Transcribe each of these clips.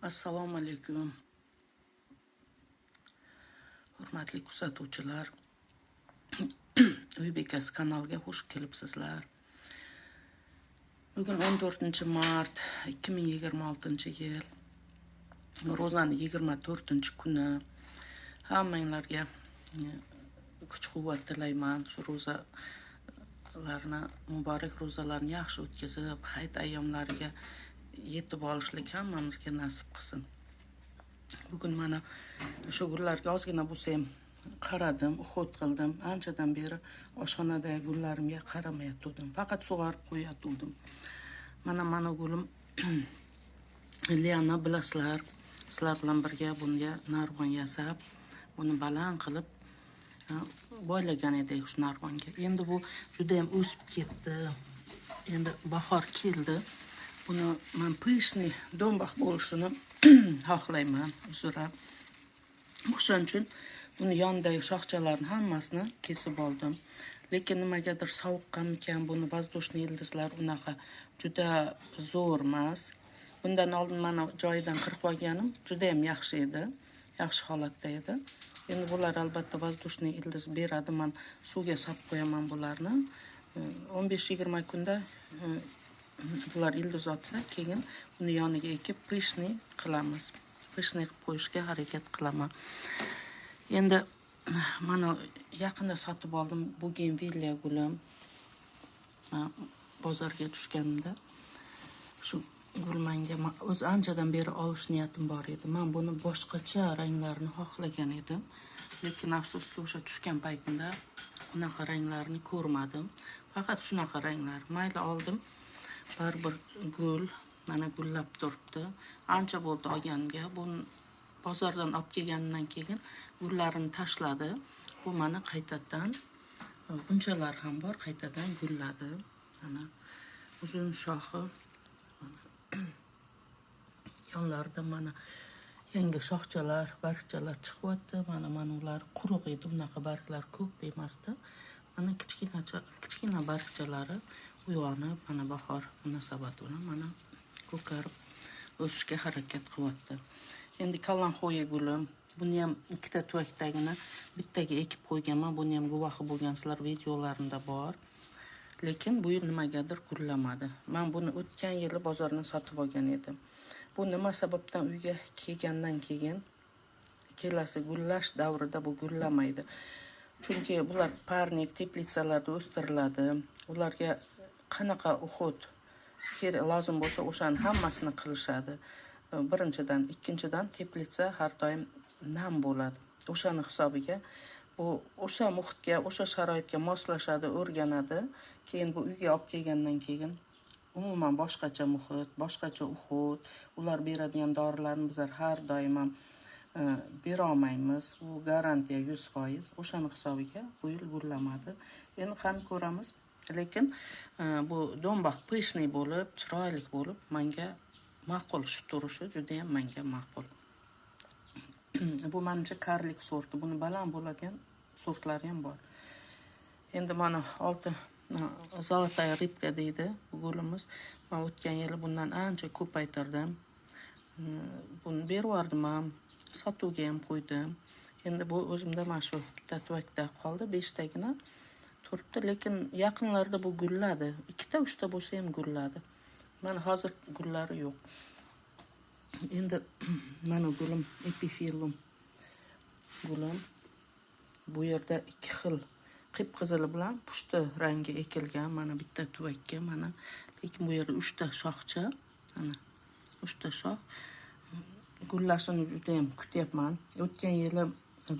Assalomu alaykum. Hurmatli kuzatuvchilar, Uy bekasi kanaliga xush kelibsizlar. Bugun 14-mart 2026-yil. Ro'zaning 24-kuni. Hammanglarga kuch-quvvat tilayman. Shu ro'zalarni, muborak ro'zalarni yaxshi o'tkazib, hayit ayyomlariga yetib olishlik hammamizga nasib qilsin. Bugun mana shu gullarga ozgina bo'lsa ham qaradim, uxut qildim. Anchadan beri oshxonadagi gullarimga qaramayotgandim. Faqat sug'orib qo'yatgandim. Mana gulim liana bilasizlar. Sizlar bilan birga bunga narvon yasab, buni baland qilib boylagan edik shu narvonga. Endi bu juda ham o'sib ketdi. Endi bahor keldi. Buni men pishni do'mboq bo'lishini xohlayman, uzra. O'shaning uchun buni yonidagi shoxchalarni hammasini kesib oldim. Lekin nimagadir sovuqqanmikan, buni воздушный ildizlar unaqa juda zo'r emas. Bundan oldin mana joyidan qirib olganim juda ham yaxshi edi, yaxshi holatda edi. Endi bular albatta воздушный ildiz beradi. Men suvga solib qo'yaman bularni. 15-20 kunda bular ildiz otsa, keyin uni yoniga ekib pishni qilamiz. Pishni qilib qo'yishga harakat qilaman. Endi mana yaqinda sotib oldim bugenvilya gulim. Bozorga tushganimda shu gul menga o'z anchadan beri olish niyatim bor edi. Men buni boshqacha ranglarini xohlagan edim. Lekin afsuski o'sha tushgan paytimda unaqa ranglarni ko'rmadim. Faqat shunaqa ranglar. Mayli oldim. Baribir gul mana gullab turibdi. Ancha bo'ldi olganimga. Buni bozordan olib kelgandan keyin gullarini tashladi. Bu mana qaytadan unchalar ham bor, qaytadan gulladi. Mana uzun shoxi. Yonlarida mana yangi shoxchalar, bargchalar chiqyapti. Mana ular quruq edi, unaqa barglar ko'p emasdi. Mana kichkina bargchalari uyg'onib, mana bahor munosabati bilan mana ko'karib o'sishga harakat qilyapti. Endi kalanxoya gulim, buni ham ikkita tuvakdagini bittaga ekib qo'yganman. Buni ham guvohi bo'lgansizlar, videolarimda bor. Lekin bu yil nimagadir gullamadi. Men buni o'tgan yili bozordan sotib olgan edim. Bu nima sababdan uyga kelgandan keyin kelasi gullash davrida bu gullamaydi. Chunki bular parnik teplitsalarda o'stiriladi. Ularga qanaqa uxut lozim bo'lsa o'shani hammasini qilishadi. Birinchidan, ikkinchidan teplitsa har doim nam bo'ladi. O'shani hisobiga bu o'sha muhitga, o'sha sharoitga moslashadi, o'rganadi. Keyin bu uyga olib kelgandan keyin umuman boshqacha muhit, boshqacha uxut, ular beradigan dorilarni bizlar har doim ham bera olmaymiz. U garantiya 100%. O'shani hisobiga bu yil gullamadi. Endi qani ko'ramiz. Lekin bu do'mboq pishni bo'lib, chiroyli bo'lib, menga ma'qul, shu turishi juda ham menga ma'qul. Bu menimcha karlik sorti. Buni baland bo'ladigan sortlari ham bor. Endi mana olti zolotaya ribka deydi bu gulimiz. Men o'tgan yili bundan ancha ko'paytirdim. Buni berib yubordim ham, sotuvga ham qo'ydim. Endi bu o'zimda mana shu bitta tuvakda qoldi, 5 tagina turibdi, lekin yaqinlarda bu gulladi. 2-3 ta bo'lsa ham gulladi. Mana hozir gullari yo'q. Endi mana gulim epifilum gulim. Bu yerda 2 xil qip-qizili bilan pushti rangi ekilgan. Mana bitta tuvakka mana, lekin bu yerda 3 ta shoxcha, mana 3 ta shox. Gullashini juda ham kutyapman. O'tgan yili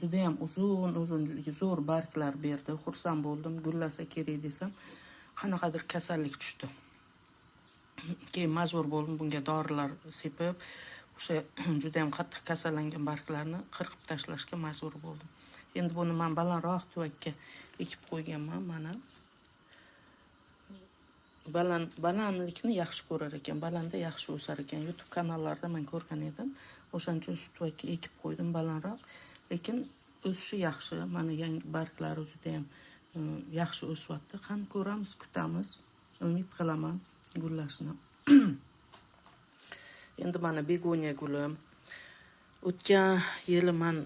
juda ham uzun zo'r barglar berdi. Xursand bo'ldim. Gullasa kerak desam, qanaqadir kasallik tushdi. Keyin majbur bo'ldim bunga dorilar sepib, o'sha juda ham qattiq kasallangan barglarni qirqib tashlashga majbur bo'ldim. Endi buni men balandroq tuvakka ekib qo'yganman. Mana balandlikni yaxshi ko'rar ekan, balanda yaxshi o'sar ekan. YouTube kanallarida men ko'rgan edim. O'shaning uchun shu tuvakka ekib qo'ydim balandroq. Lekin o'sishi yaxshi. Mana yangi barglari juda ham yaxshi o'syapti. Qani ko'ramiz, kutamiz. Umid qilaman gullashni. Endi mana begonya gulim. O'tgan yili men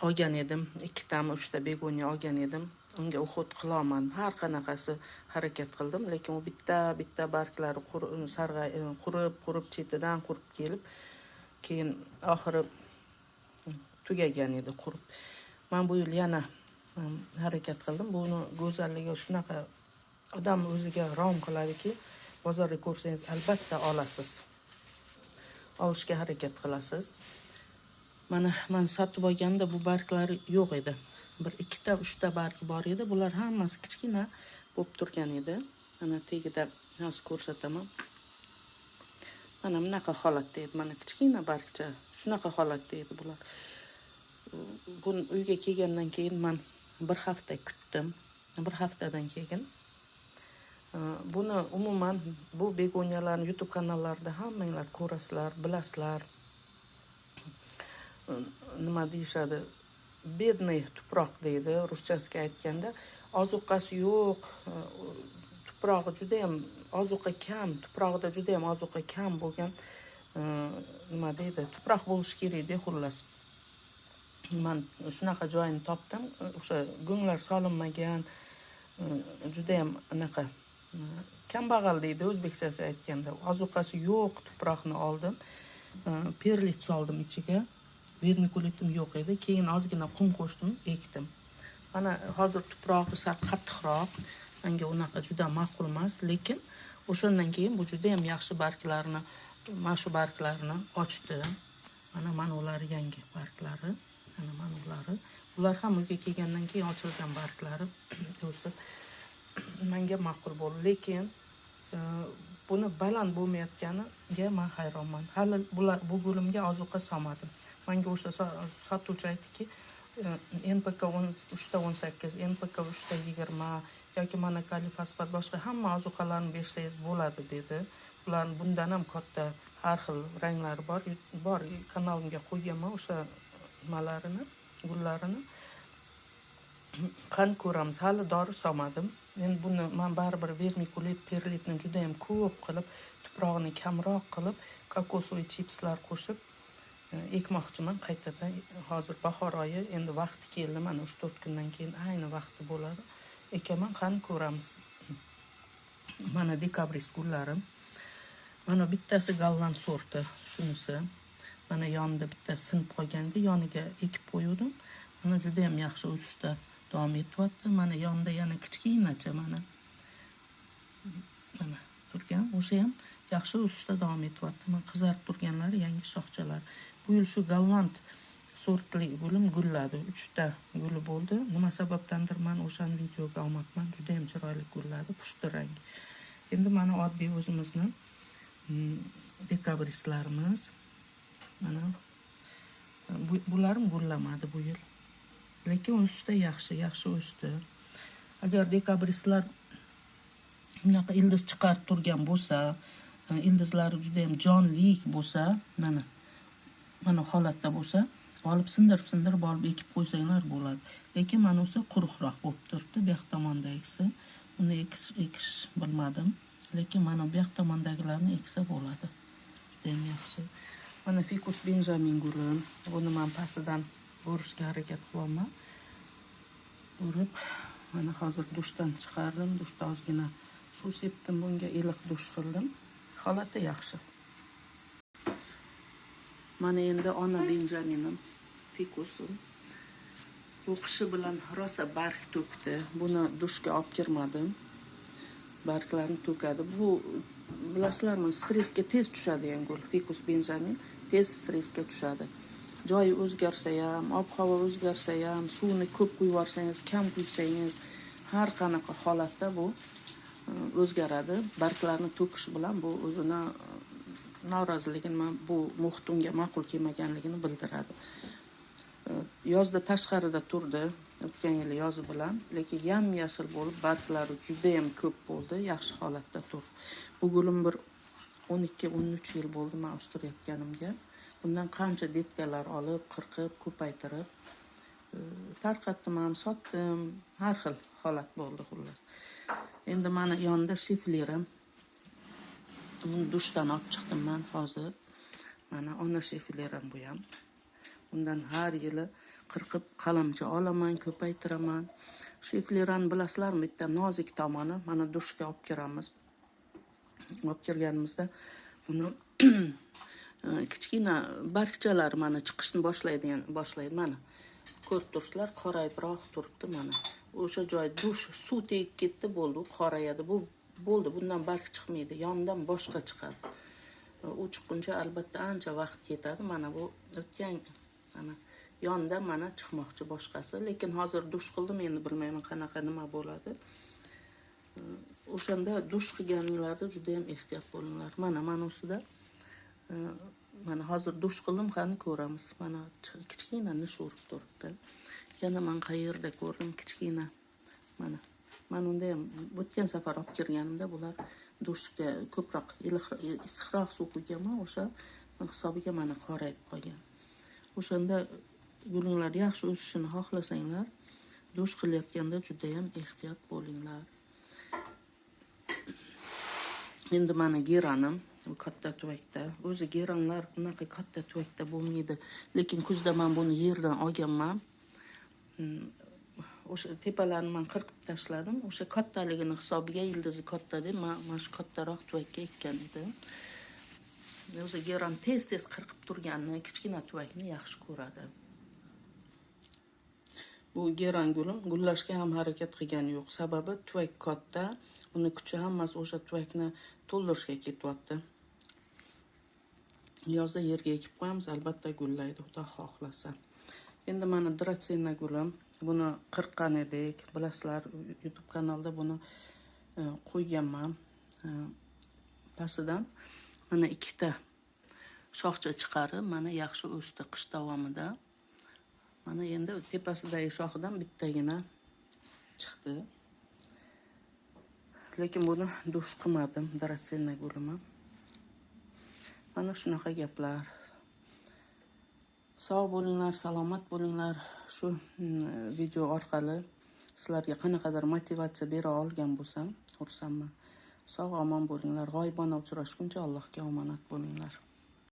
olgan edim, 2 tami 3 ta begonya olgan edim. Unga uhud qilolmadim. Har qanaqasi harakat qildim, lekin u bitta barglari qurib chetidan qurib kelib, keyin oxiri tugagan edi qurib. Men bu yil yana harakat qildim. Buni go'zalligi shunaqa odam o'ziga rom qiladiki, bozorda ko'rsangiz albatta olasiz. Olishga harakat qilasiz. Mana men sotib olganda bu barglari yo'q edi. Bir 2 ta 3 ta barg bor edi. Bular hammasi kichkina bo'lib turgan edi. Mana tagida hozir ko'rsataman. Mana bunaqa holatda edi. Mana kichkina bargcha shunaqa holatda edi bular. Buni uyga kelgandan keyin men bir hafta kutdim. Bir haftadan keyin buni umuman bu begonyalarni YouTube kanallarida hammanglar ko'rasizlar, bilasizlar. Nima deyishadi? Bedniy tuproq deydi, ruschasiga aytganda. Ozuqasi yo'q, tuprog'i juda ham ozuqa kam, tuprog'ida juda ham ozuqa kam bo'lgan nima deydi? Tuproq bo'lishi kerak-da, xullas. Men shunaqa joyini topdim. O'sha go'nglar solinmagan, juda ham anaqa kambag'al deydi o'zbekchasi aytganda. Ozuqasi yo'q tuproqni oldim. Perlit soldim ichiga. Vermikulitim yo'q edi. Keyin ozgina qum qo'shdim, ekdim. Mana hozir tuprog'i sal qattiqroq. Menga unaqa juda ma'qul emas, lekin o'shandan keyin bu juda ham yaxshi barglarni, mana shu barglarni ochdi. Mana ular yangi barglari. Mana ular. Ular ham uyga kelgandan keyin ochilgan barglari o'sib menga ma'qul bo'ldi, lekin buni baland bo'lmayotganiga men hayronman. Hali bu gulimga ozuqa solmadim. Menga o'sha sotuvchi aytdiki, NPK 3.18, NPK 3.20 yoki mana kalifosfat boshqa hamma ozuqalarni bersangiz bo'ladi dedi. Ularni bundan ham katta har xil ranglari bor. Kanalimga qo'yganman o'sha nimalarini, gullarini. Qani ko'ramiz, hali dori solmadim. Endi buni men baribir vermikulit, perlitni juda ham ko'p qilib, tuprog'ini kamroq qilib, kokosli chipslar qo'shib ekmoqchiman qaytadan. Hozir bahor oyi, endi vaqti keldi. Mana 3-4 kundan keyin ayni vaqti bo'ladi. Ekaman, qani ko'ramiz. Mana dekabrist gullarim. Mana bittasi golland sorti, shunisi. Mana yonida bittasi sinib qolganda, yoniga ekib qo'ydim. Mana juda ham yaxshi o'sishda davom etyapti. Mana yonida yana kichkinacha mana turgan. O'sha ham yaxshi o'sishda davom etyapti. Mana qizarib turganlari yangi shoxchalar. Bu yil shu golland sortli gulim gulladi. 3 ta guli bo'ldi. Nima sababdandir men o'shani videoga olmabman. Juda ham chiroyli gulladi, pushti rang. Endi mana oddiy o'zimizni dekabristlarimiz. Mana bularım gullamadi bu yil. Lekin o'sishda yaxshi o'sdi. Agar dekabristlar bunaqa ildiz chiqarib turgan bo'lsa, ildizlari juda ham jonlik bo'lsa, mana holatda bo'lsa, olib sindirib olib ekib qo'ysanglar bo'ladi. Lekin mana o'sa quruqroq bo'lib turibdi, bu yoq tomondagisi. Uni ekish bilmadim, lekin mana bu yoq tomondagilarni eksa bo'ladi. Juda ham yaxshi. Mana fikus benjamin gulim. Buni men pastidan o'rishga harakat qilaman. O'rib, mana hozir dushdan chiqardim. Dushda ozgina suv sepdim, bunga iliq dush qildim. Holati yaxshi. Mana endi ona benjaminim, fikusim. Bu qishi bilan rosa barg to'kdi. Buni dushga olib kirmadim. Barglarni to'kadi. Bu bilasizlarmi, stressga tez tushadigan gul. Fikus benjamin tez stressga tushadi. Joyi o'zgarsa ham, ob-havo o'zgarsa ham, suvni ko'p quyib yuborsangiz, kam quysangiz, har qanaqa holatda bu o'zgaradi. Barglarni to'kish bilan bu o'zini noroziligini, bu muhit unga ma'qul kelmaganligini bildiradi. Yozda tashqarida turdi, o'tgan yil yozi bilan, lekin yam-yashil bo'lib, barglari juda ham ko'p bo'ldi, yaxshi holatda turdi. Bu gulim bir 12-13 yil bo'ldi men o'stirayotganimga. Bundan qancha detkalar olib, qirqib, ko'paytirib tarqatdim ham, sotdim, har xil holat bo'ldi xullas. Endi mana yonida shiflerim. Buni dushdan olib chiqdim men hozir. Mana ona shefileram bu ham. Bundan har yili qirqib qalamcha olaman, ko'paytiraman. Sheflerani bilasizlarmi? Bitta nozik tomoni. Mana dushga olib kiramiz. Olib kirganimizda buni kichkina bargchalar mana chiqishni boshlaydi. Mana ko'rib turibsizlar, qorayibroq turibdi mana. O'sha joy dush suv tegib ketdi, bo'ldi, qorayadi. Bu bo'ldi, bundan barg chiqmaydi. Yonidan boshqa chiqadi. U chiqquncha albatta ancha vaqt ketadi. Mana bu o'tgan mana yondan mana chiqmoqchi boshqasi. Lekin hozir dush qildim, endi bilmayman qanaqa nima bo'ladi. O'shanda dush qilganinglarda juda ham ehtiyot bo'linglar. Mana ustida mana hozir dush qildim, qani ko'ramiz. Mana kichkina nish urib turibdi. Yana men qayerda ko'rdim kichkina. Mana unda ham o'tgan safar olib kirganimda bular dushga ko'proq issiqroq suv quyganman, o'sha hisobiga mana qorayib qolgan. O'shanda gulinglar yaxshi o'sishini xohlasanglar, dush qilayotganda juda ham ehtiyot bo'linglar. Endi mana geranim katta tuvakda. O'zi geranlar bunaqa katta tuvakda bo'lmaydi, lekin kuzda men buni yerdan olganman. O'sha tepalarni men qirqib tashladim. O'sha kattaligini hisobiga ildizi katta deb men shu kattaroq tuvakka ekkan edim. O'zi geran tez qirqib turganini, kichkina tuvakni yaxshi ko'radi. Bu geran gulim gullashga ham harakat qilgani yo'q. Sababi tuvak katta, uni kuchi hammasi o'sha tuvakni to'ldirishga ketyapti. Yozda yerga ekib qo'yamiz, albatta gullaydi, xudo xohlasa. Endi mana dratsena gulim, buni qirqqan edik, bilasizlar, YouTube kanalda buni qo'yganman. Pastidan mana ikkita shoxcha chiqarib, mana yaxshi o'sdi qish davomida. Mana endi tepasidagi shoxidan bittagina chiqdi. Lekin buni dush qilmadim, dratsena gulimi. Mana shunaqa gaplar. Sog' bo'linglar, salomat bo'linglar. Shu video orqali sizlarga qanaqadir motivatsiya bera olgan bo'lsam, xursandman. Sog' omon bo'linglar. G'oyibona uchrashguncha Allohga omonat bo'linglar.